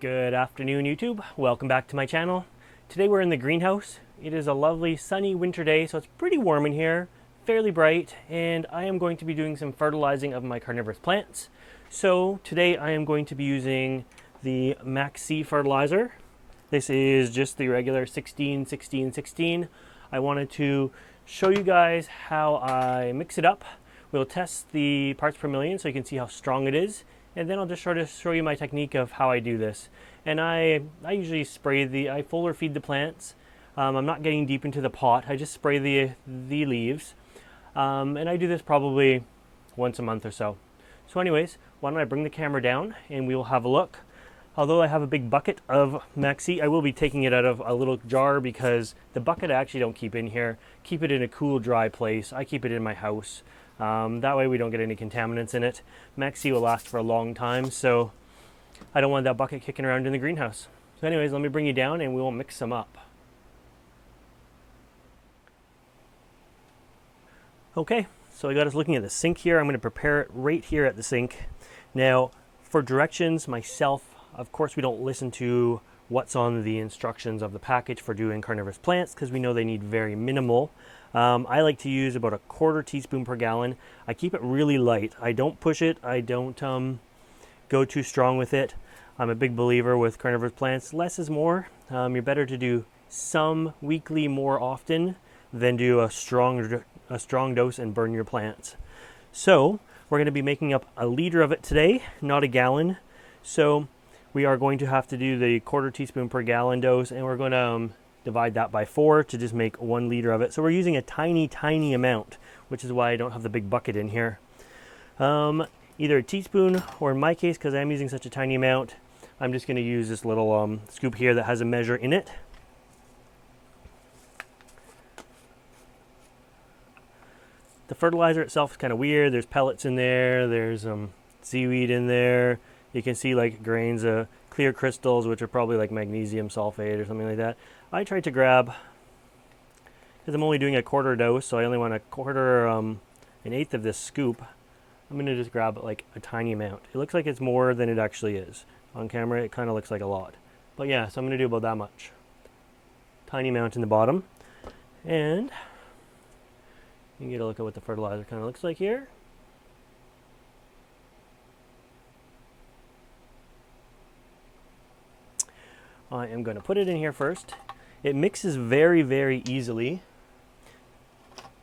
Good afternoon, YouTube. Welcome back to my channel. Today we're in the greenhouse. It is a lovely sunny winter day, so it's pretty warm in here, fairly bright, and I am going to be doing some fertilizing of my carnivorous plants. So today I am going to be using the Maxsea fertilizer. This is just the regular 16-16-16. I wanted to show you guys how I mix it up. We'll test the parts per million so you can see how strong it is. And then I'll just sort of show you my technique of how I do this. And I usually spray I foliar feed the plants. I'm not getting deep into the pot. I just spray the leaves. And I do this probably once a month or so. So anyways, why don't I bring the camera down and we will have a look. Although I have a big bucket of Maxsea, I will be taking it out of a little jar because the bucket I actually don't keep in here. Keep it in a cool, dry place. I keep it in my house. That way we don't get any contaminants in it. Maxsea will last for a long time, so I don't want that bucket kicking around in the greenhouse. So anyways, let me bring you down and we will mix some up. Okay, so I got us looking at the sink here. I'm going to prepare it right here at the sink. Now, for directions, myself, of course we don't listen to what's on the instructions of the package for doing carnivorous plants because we know they need very minimal. I like to use about a 1/4 teaspoon per gallon. I keep it really light. I don't push it. I don't go too strong with it. I'm a big believer with carnivorous plants. Less is more. You're better to do some weekly more often than do a strong dose and burn your plants. So we're going to be making up a liter of it today, not a gallon. So we are going to have to do the 1/4 teaspoon per gallon dose, and we're going to divide that by 4 to just make 1 liter of it. So we're using a tiny amount, which is why I don't have the big bucket in here. Either a teaspoon, or in my case, because I'm using such a tiny amount, I'm just going to use this little scoop here that has a measure in it. The fertilizer itself is kind of weird. There's pellets in there, there's seaweed in there. You can see like grains of clear crystals, which are probably like magnesium sulfate or something like that. I tried to grab, because I'm only doing a 1/4 dose, so I only want a 1/8 of this scoop. I'm going to just grab like a tiny amount. It looks like it's more than it actually is. On camera, it kind of looks like a lot. But yeah, so I'm going to do about that much. Tiny amount in the bottom. And you can get a look at what the fertilizer kind of looks like here. I am going to put it in here first. It mixes very easily,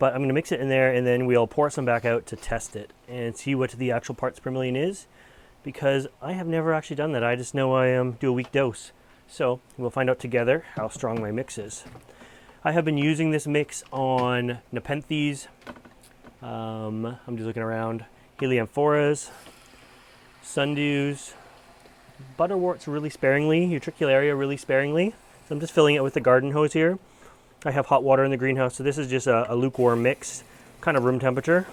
but I'm going to mix it in there and then we'll pour some back out to test it and see what the actual parts per million is, because I have never actually done that. I just know I do a week dose. So we'll find out together how strong my mix is. I have been using this mix on nepenthes. I'm just looking around. Heliamphoras, Sundews, Butterworts really sparingly, Utricularia really sparingly. So I'm just filling it with the garden hose here. I have hot water in the greenhouse, so this is just a lukewarm mix, kind of room temperature.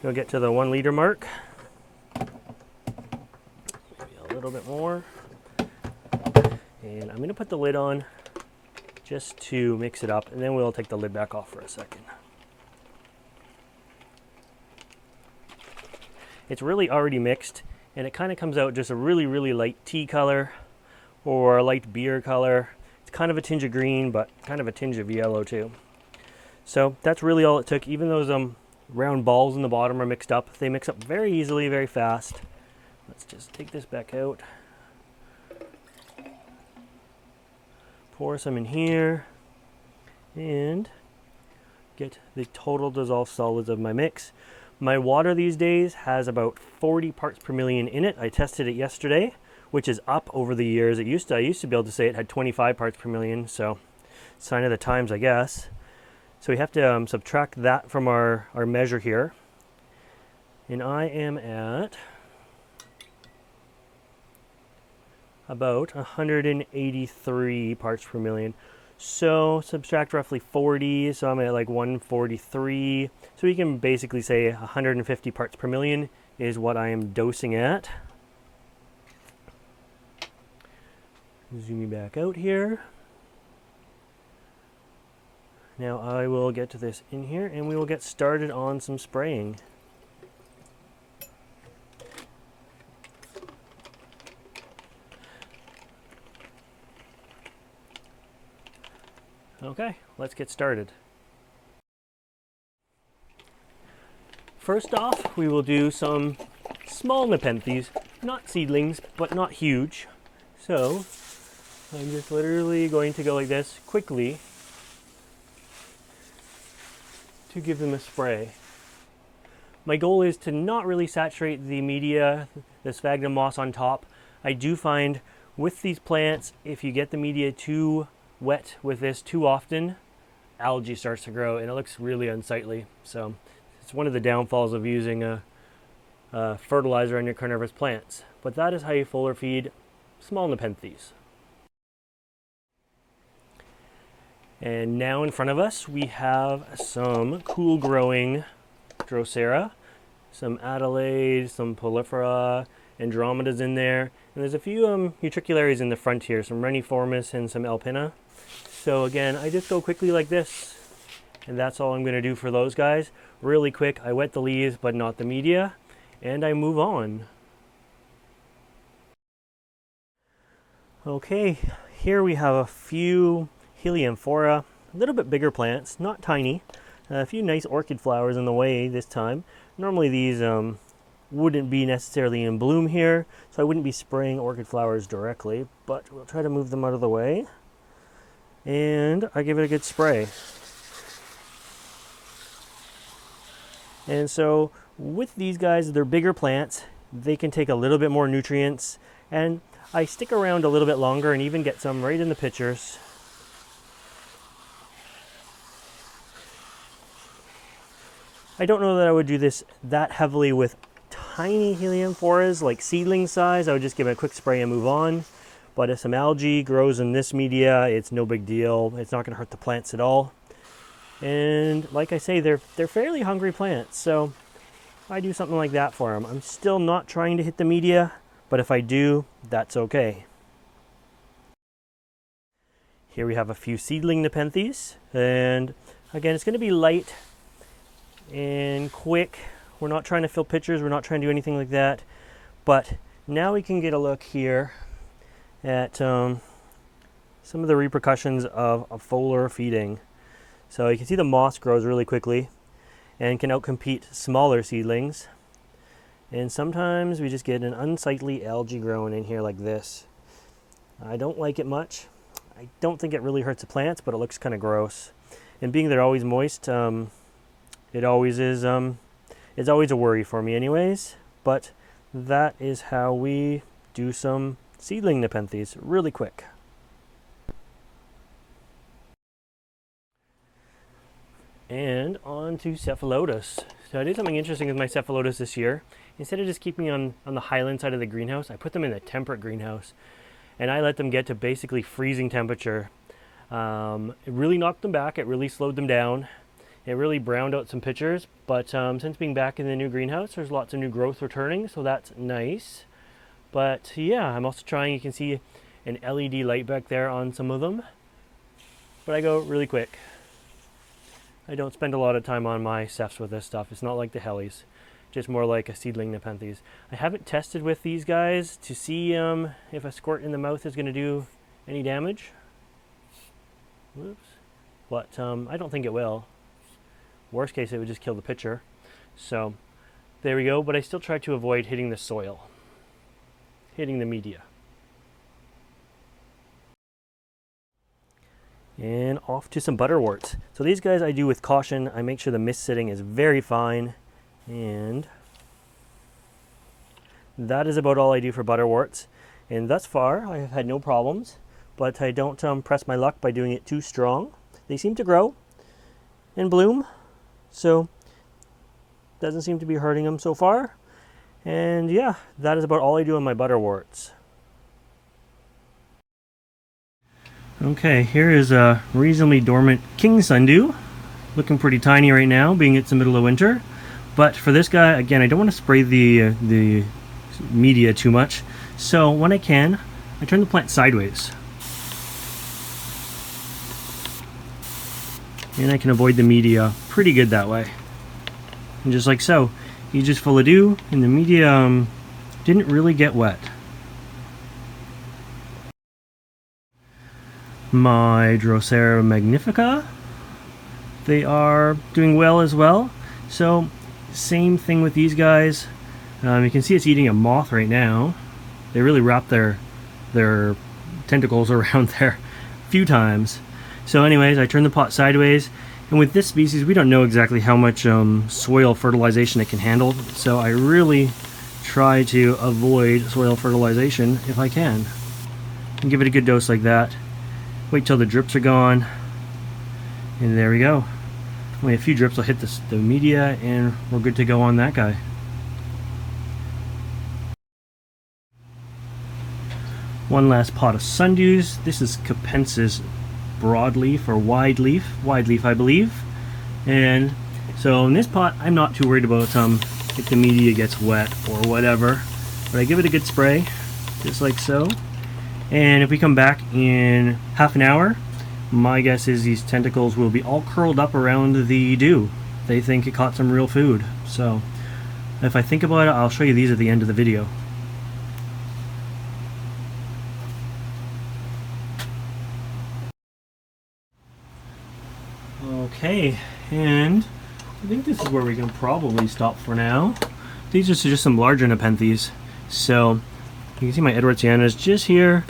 We'll get to the 1 liter mark. Maybe a little bit more. And I'm going to put the lid on just to mix it up, and then we'll take the lid back off for a second. It's really already mixed, and it kind of comes out just a really light tea color or a light beer color. It's kind of a tinge of green, but kind of a tinge of yellow too. So that's really all it took. Even those round balls in the bottom are mixed up. They mix up very easily, very fast. Let's just take this back out. Pour some in here and get the total dissolved solids of my mix. My water these days has about 40 parts per million in it. I tested it yesterday, which is up over the years. I used to be able to say it had 25 parts per million, so sign of the times, I guess. So we have to subtract that from our measure here. And I am at about 183 parts per million. So subtract roughly 40, so I'm at like 143. So we can basically say 150 parts per million is what I am dosing at. Zoom back out here. Now I will get to this in here and we will get started on some spraying. Okay, let's get started. First off, we will do some small nepenthes, not seedlings, but not huge. So I'm just literally going to go like this quickly to give them a spray. My goal is to not really saturate the media, the sphagnum moss on top. I do find with these plants, if you get the media too wet with this too often, algae starts to grow and it looks really unsightly. So it's one of the downfalls of using a fertilizer on your carnivorous plants. But that is how you foliar feed small nepenthes. And now in front of us we have some cool growing Drosera, some Adelaide, some Prolifera, Andromedas in there, and there's a few utricularies in the front here, some Reniformis and some Alpina. So again, I just go quickly like this, and that's all I'm going to do for those guys. Really quick, I wet the leaves but not the media, and I move on. Okay, here we have a few Heliamphora, a little bit bigger plants, not tiny. A few nice orchid flowers in the way this time. Normally these wouldn't be necessarily in bloom here, so I wouldn't be spraying orchid flowers directly, but we'll try to move them out of the way. And I give it a good spray. And so with these guys, they're bigger plants. They can take a little bit more nutrients, and I stick around a little bit longer and even get some right in the pitchers. I don't know that I would do this that heavily with tiny Heliamphoras, like seedling size. I would just give it a quick spray and move on. But if some algae grows in this media, it's no big deal. It's not going to hurt the plants at all. And like I say, they're fairly hungry plants, so I do something like that for them. I'm still not trying to hit the media, but if I do, that's okay. Here we have a few seedling nepenthes, and again, it's going to be light and quick. We're not trying to fill pitchers, we're not trying to do anything like that. But now we can get a look here at some of the repercussions of a foliar feeding. So you can see the moss grows really quickly and can outcompete smaller seedlings. And sometimes we just get an unsightly algae growing in here like this. I don't like it much. I don't think it really hurts the plants, but it looks kind of gross. And being they're always moist, it always is, it's always a worry for me anyways, but that is how we do some seedling nepenthes really quick. And on to Cephalotus. So I did something interesting with my Cephalotus this year. Instead of just keeping on the highland side of the greenhouse, I put them in a temperate greenhouse, and I let them get to basically freezing temperature. It really knocked them back, it really slowed them down. It really browned out some pitchers, but since being back in the new greenhouse, there's lots of new growth returning, so that's nice. But yeah, I'm also trying, you can see an LED light back there on some of them. But I go really quick. I don't spend a lot of time on my cephs with this stuff. It's not like the Helis, just more like a seedling nepenthes. I haven't tested with these guys to see if a squirt in the mouth is going to do any damage. Whoops. But I don't think it will. Worst case, it would just kill the pitcher. So there we go, but I still try to avoid hitting the soil, hitting the media. And off to some Butterworts. So these guys I do with caution. I make sure the mist sitting is very fine, and that is about all I do for Butterworts. And thus far, I have had no problems, but I don't press my luck by doing it too strong. They seem to grow and bloom, so doesn't seem to be hurting them so far. And yeah, that is about all I do on my Butterworts. Okay, here is a reasonably dormant King Sundew, looking pretty tiny right now, being it's the middle of winter. But for this guy, again, I don't want to spray the media too much, so when I can, I turn the plant sideways. And I can avoid the media pretty good that way. And just like so, he's just full of dew, and the media didn't really get wet. my Drosera Magnifica. They are doing well as well. So same thing with these guys. You can see it's eating a moth right now. They really wrap their tentacles around there a few times. So anyways, I turned the pot sideways, and with this species we don't know exactly how much soil fertilization it can handle, so I really try to avoid soil fertilization if I can. And give it a good dose like that. Wait till the drips are gone, and there we go. Only a few drips will hit the media and we're good to go on that guy. One last pot of Sundews. This is Capensis broadleaf or wide leaf I believe. And so in this pot I'm not too worried about if the media gets wet or whatever, but I give it a good spray just like so. And if we come back in half an hour, my guess is these tentacles will be all curled up around the dew. They think it caught some real food. So if I think about it, I'll show you these at the end of the video. Okay, and I think this is where we can probably stop for now. These are just some larger nepenthes. So you can see my Edwardsiana's just here.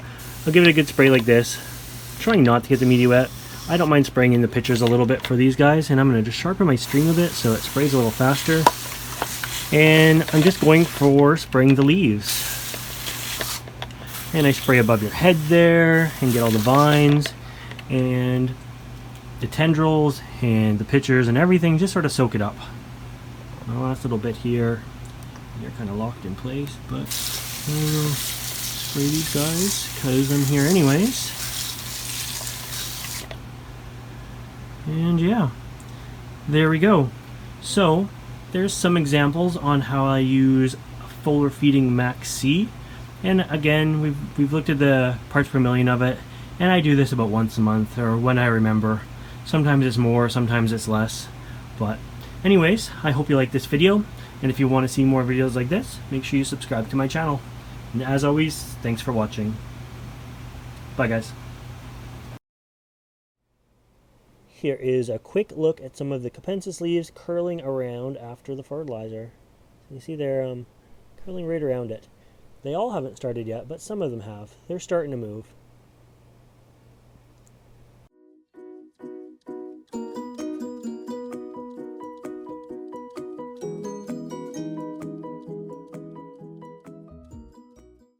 I'll give it a good spray like this, trying not to get the media wet. I don't mind spraying in the pitchers a little bit for these guys, and I'm going to just sharpen my stream a bit so it sprays a little faster. And I'm just going for spraying the leaves. And I spray above your head there and get all the vines and the tendrils and the pitchers and everything, just sort of soak it up. The last little bit here, they're kind of locked in place, but I'll spray these guys because I'm here anyways. And yeah, there we go. So there's some examples on how I use foliar feeding Maxsea. And again, we've looked at the parts per million of it, and I do this about once a month or when I remember. Sometimes it's more, sometimes it's less. But anyways, I hope you like this video, and if you want to see more videos like this, make sure you subscribe to my channel. And as always, thanks for watching. Bye guys. Here is a quick look at some of the Capensis leaves curling around after the fertilizer. You see they're curling right around it. They all haven't started yet, but some of them have. They're starting to move.